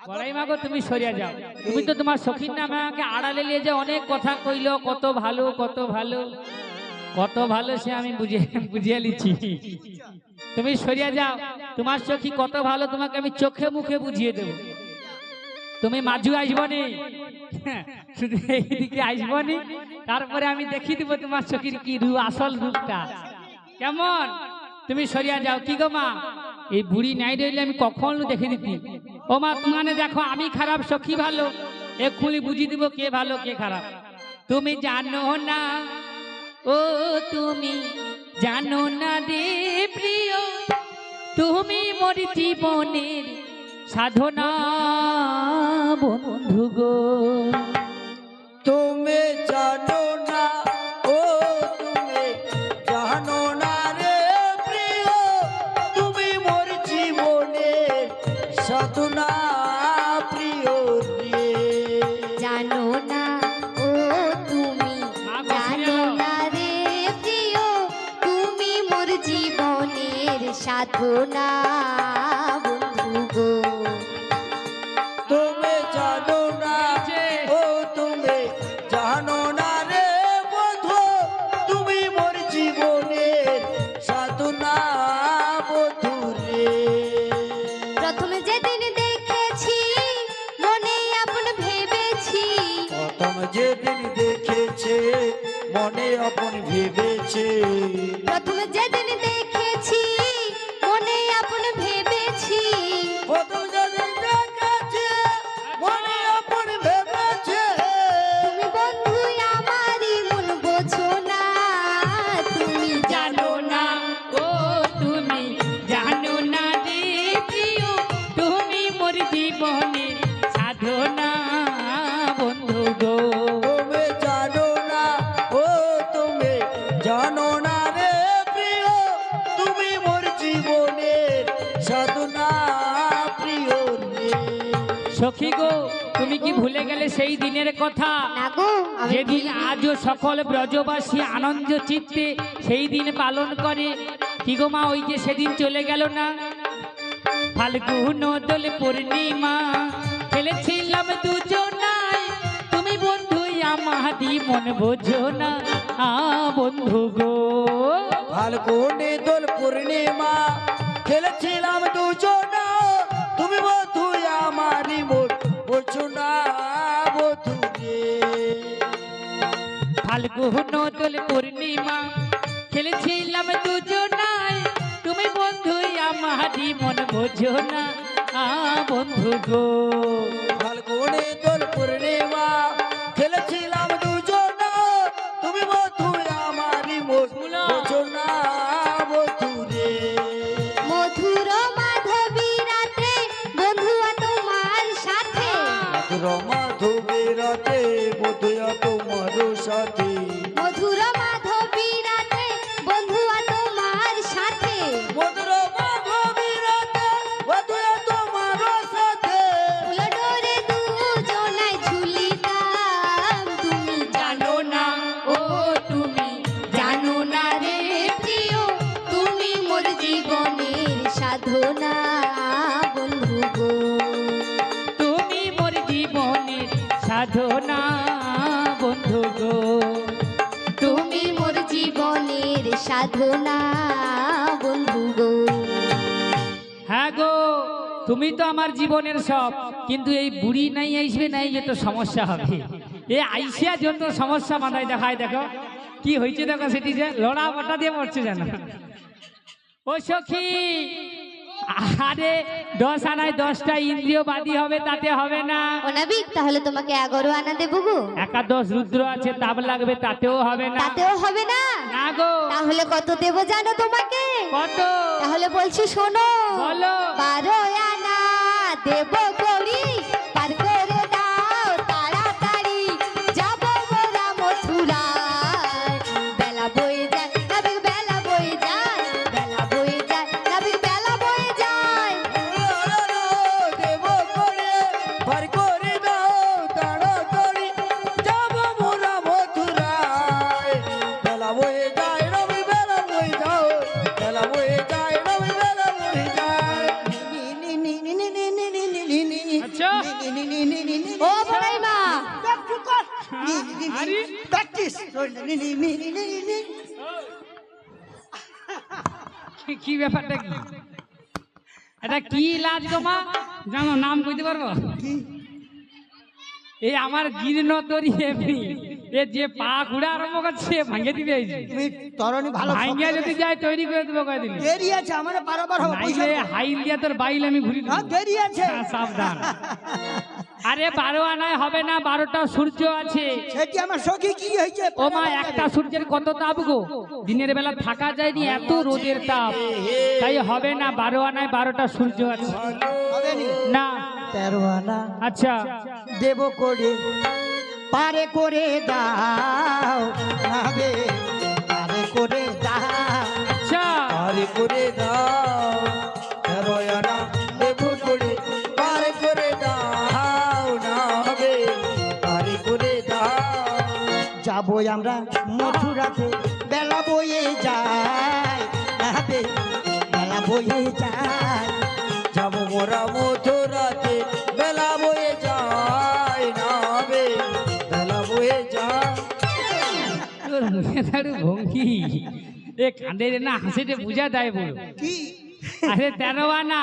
বড়াই মা গো তুমি সরিয়া যাও। তুমি তো তোমার সখীর নামে আমাকে আড়ালে নিয়ে যে অনেক কথা কইলো, কত ভালো কত ভালো কত ভালো সে আমি বুঝিয়ে লিছি। তুমি সরিয়া যাও, তোমার সখী কত ভালো তোমাকে আমি চোখে মুখে বুঝিয়ে দেব। তুমি মাঝু আসবনি, শুধু এইদিকে আসবনি, তারপরে আমি দেখিয়ে দিব তোমার সখীর কি রূপ, আসল রূপটা কেমন। তুমি সরিয়া যাও। কি গো মা, এই বুড়ি নাই রইলে আমি কখন দেখে দিতি। ও মা তোমানে দেখো আমি খারাপ সখী ভালো, এক্ষুনি বুঝিয়ে দিব কে ভালো কে খারাপ। তুমি জানো না, ও তুমি জানো না রে প্রিয়, তুমি মোর জীবনের সাধনা বন্ধু গো। তুমি জানো না, ও তুমি জানো না রে প্রিয়, তুমি মোর জীবনের সাধনা প্রিয় রে। জানো না, ও তুমি জানো না রে প্রিয়, তুমি মোর জীবনের সাধনা বন্ধু গো। তুমি জানো না, ও তুমি জানো না রে বন্ধু, তুমি মোর জীবনের সাধনা বন্ধু রে। প্রথমে যেদিন দেখেছি মনে আপন ভেবেছি, প্রথম যেদিন দেখেছে মনে আপন ভেবেছে, প্রথমে যেদিন দেখেছি মনে আপন ভেবেছি, প্রথম যেদিন দেখেছে মনে আপন ভেবেছে। তুমি বন্ধু আমারই মন বোঝো না, তুমি জানো না, ও তুমি জানো না রে প্রিয়, তুমি মোর জীবনে সাধনা বন্ধু গো। তুমি জানো না, ও তুমি জানো না রে প্রিয়, তুমি মোর জীবনের সাধনা প্রিয় রে। সখী গো তুমি কি ভুলে গেলে সেই দিনের কথা, না গো, আমি যেদিন আজও সকল ব্রজবাসী আনন্দ চিত্তে সেই দিন পালন করে। কি গো মা, ওই যে সেদিন চলে গেল না, ফাল্গুন দোল পূর্ণিমা খেলেছিলাম দুজনাই, তুমি বন্ধু আমাদি মন বোঝো না বন্ধু গো। ফাল্গুনে দোল পূর্ণিমা খেলেছিলাম দুজনা, তুমি বধু আমারই মোর বোঝো না বধু রে। ফাল্গুন দোল পূর্ণিমা খেলেছিলাম দুজনাই, তুমি বন্ধু আমাদি মন বোঝো না বন্ধু গো। ফাল্গুনে দোল পূর্ণিমা খেলেছিলাম দুজনা, তুমি বধু আমারই মোর বোঝো না বধু রে। মধুর মাধবী রাতে বন্ধুয়া তোমার সাথে, মধুর মাধবী রাতে বধুয়া তোমার সাথে, মধুর মাধবী রাতে বন্ধুয়া তোমার সাথে, মধুর মাধবী রাতে বধুয়া তোমার সাথে। ফুলডোরে দুজনায় ঝুলিতাম, তুমি জানো না, ও তুমি জানো না রে প্রিয়, তুমি মোর জীবনের সাধনা বন্ধু গো। তুমি মোর জীবনের সাধনা বন্ধু গো। তুমি মোর জীবনের সাধনা বন্ধু গো। হ্যাঁ গো, তুমি তো আমার জীবনের সব, কিন্তু এই বুড়ি নাই আসবে নাই যে তো সমস্যা হবে। এ আইসিয়া যত সমস্যা মাথায় দেখায়, দেখো কি হয়েছে, দেখো সেটি যে লড়া বটা দিয়ে মরছে যেন। ও সখী, আরে 10 আনায় 10টা ইন্দ্রিয় বাদী হবে, তাতে হবে না। ও নাবিক, তাহলে তোমাকে 11 আনা দেবো গো। একাদশ রুদ্র আছে, তাপ লাগবে, তাতেও হবে না। তাতেও হবে না। না গো। তাহলে কত দেবো জানো তোমাকে? কত? তাহলে বলছি শোনো, বলো। 12 আনা দেবো করি, পার করে দাও তাড়াতাড়ি, যাবো মোরা মথুরায়। বেলা বয়ে যায় নাবিক, বেলা বয়ে যায়, বেলা বয়ে যায় নাবিক, বেলা বয়ে যায়। দেব করে পার করে দাও তাড়াতাড়ি, যাব মোরা মথুরায়। বেলা বয়ে যায় রবি, বেলা বয়ে যাও, বেলা বয়ে যায় রবি, বেলা বয়ে যায়। নি নি নি নি নি নি নি নি নি নি। চ ও বড়াই মা আরে প্র্যাকটিস কি ব্যাপারটা কি এটা কি লাজ গো মা জানো নাম কইতে পারবো এই আমার জীর্ণ তরি এমনি এ যে পা ঘুরে আরম্ভ করছে ভাঙে দিবে এই যে। তুমি তরণী ভালো ভাঙে যদি যায় তৈরি করে দেবো কয়দিন দেরি আছে আমার পারাবার হবে নাইলে হাইল দিয়া তোর বাইল আমি ঘুরি দেবো। দেরি আছে হ্যাঁ, সাবধান আরে 12 আনায় হবে না 12টা সূর্য আছে সেটি আমার সখী কি হয়েছে ও মা একটা সূর্যের কত তাপ গো দিনের বেলা থাকা যায়নি এত রোদের তাপ তাই হবে না 12 আনায় 12টা সূর্য আছে হবে নি না 13 আনা আচ্ছা দেব করে পারে করে দাও নাবে পারে করে দাও আচ্ছা পারে করে দাও 13 আনা দেব করে পারে করে দাও নাবে পারে করে দাও যাবো আমরা মথুরাতে বেলা বয়ে যায় নাবে বেলা বয়ে যায় যাবো মোরা মথুরাতে বেলা বয়ে যায় নাবে বেলা বয়ে যায় তোর মুখে দাঁড়ু ভঙ্গি এ কাঁদে না হাসিতে বুঝা দেয় বল কি আরে 13 আনা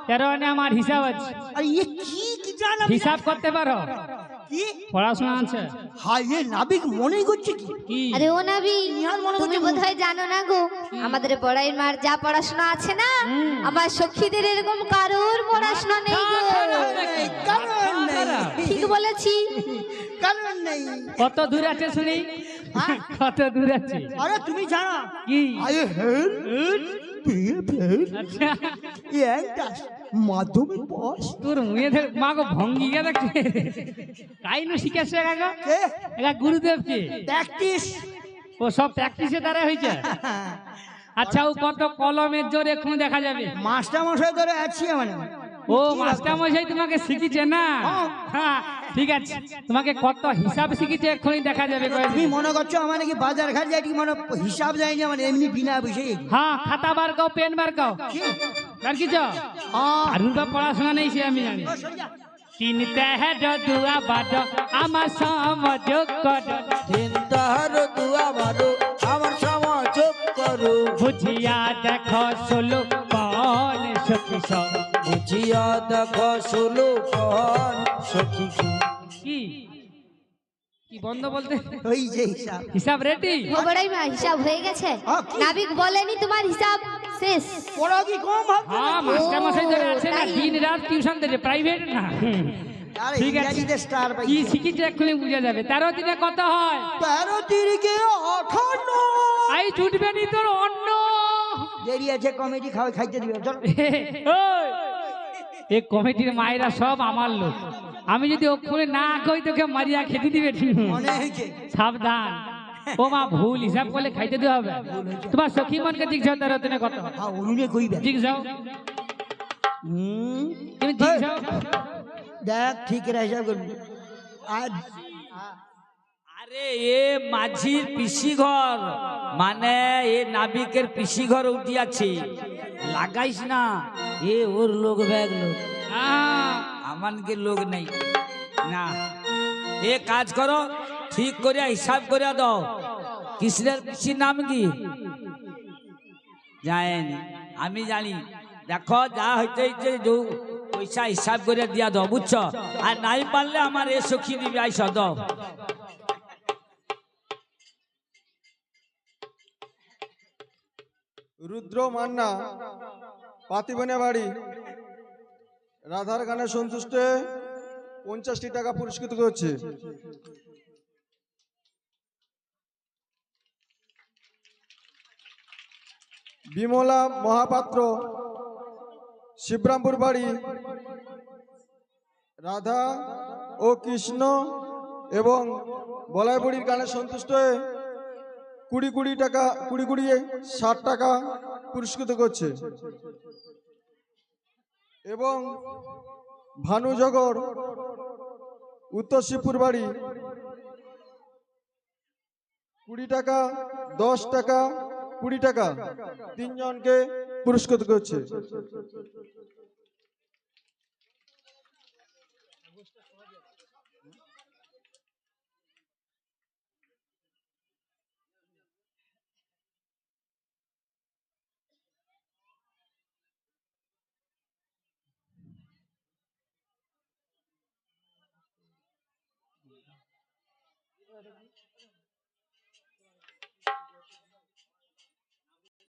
13 আনা আমার হিসাব আছে আর ইয়ে কি জানা হিসাব করতে পারো কি পড়াশোনা আছে হাই এ নাবিক মনে করছে কি কি আরে ও নাবি তুমি বোধহয় জানো না গো আমাদের বড়াইয়ের মার যা পড়াশোনা আছে না আমার সখীদের এরকম কারোর পড়াশোনা নেই গো কারণ নেই ঠিক বলেছি কারণ নেই কত দূর আছে শুনি কত দূর আছে আরে তুমি জানা কি আয়ে হেল আচ্ছা একটা মাধ্যমিক পাস তোর মুখে ধরে মা গো ভঙ্গি কে দেখছে তাই নু শিখেছে কাকা কে একা গুরুদেব কে প্র্যাকটিস ও সব প্র্যাকটিসে দ্বারা হয়েছে আচ্ছা ও কত কলমের জোর এক্ষুনি দেখা যাবে মাস্টার মশাই ধরে আছি মানে ও মাস্টার মশাই তোমাকে শিখিছে না হ্যাঁ ঠিক আছে তোমাকে কত হিসাব শিখিছে এক্ষুনি দেখা যাবে তুমি কয়েকদিন। মনে করছো আমার নাকি বাজার ঘাট যাই মানে হিসাব যায়নি আমার এমনি বিনা বিষয়ে হ্যাঁ খাতা বার কাও পেন বার কাও আর কি চাও আর উনকা পড়াশোনা নেই সে আমি জানি চিনতে হ্যাঁ দুয়া বাদ আমার সমাযোগ কর চিন্তার দুয়া বারো আমার সমাজ করো বুঝিয়া দেখো সোলো কন সখী সব বুঝিয়া দেখো ষোলো কন সখী কি কি বন্ধ বলতে ওই যে হিসাব হিসাব রেডি ও বড়াই মা হিসাব হয়ে গেছে নাবিক বলেনি তোমার হিসাব শেষ পড়া কি কম হবে হ্যাঁ মাস্টার মশাই ধরে আছে না তাই। দিন রাত টিউশন দিতে প্রাইভেট না আরে ঠিক আছে ইংরাজিতে স্টার পাই কি শিখেছে এক্ষুনি বুঝা যাবে 13 দিনে কত হয় 13 তিরিকে 58 আই ছুটবে নি তোর অন্ন দেরি আছে কমেডি খাইতে দিবে চল ওই, এই কমিটির মায়েরা সব আমার লোক আমি যদি ওখানে না কই তোকে মারিয়া খেতে দিবে মনে হয়েছে সাবধান ও মা ভুল হিসাব করলে খাইতে দিতে হবে তোমার সখী মনকে জিজ্ঞাসা 13 দিনে কত হ্যাঁ উনুনে কইবে জিজ্ঞাসা তুমি জিজ্ঞাসা দেখ ঠিক রে হিসাব করবি আর আরে এ মাঝির পিসি ঘর মানে এ নাবিকের পিসি ঘর উঠিয়াছে লাগাইস না এ ওর লোক ব্যাগ লোক আমানকে লোক নেই না এ কাজ করো ঠিক করিয়া হিসাব করিয়া দাও কৃষ্ণের পিসির নাম কি জানি আমি জানি দেখো যা হইতে হইতে যে পয়সা হিসাব করে দিয়া দাও বুঝছো আর নাই পারলে আমার এ সখী দিবি আইস দাও রুদ্র মান্না পাতিবনে বাড়ি রাধার গানে সন্তুষ্ট 50টি টাকা পুরস্কৃত করছে। বিমলা মহাপাত্র শিবরামপুর বাড়ি রাধা ও কৃষ্ণ এবং বলাইবুড়ির গানে সন্তুষ্ট হয়ে 20 টাকা 60 টাকা পুরস্কৃত করছে এবং ভানুজগর উত্তর শিবপুর বাড়ি 20 টাকা 10 টাকা 20 টাকা 3 জনকে পুরস্কৃত করছে।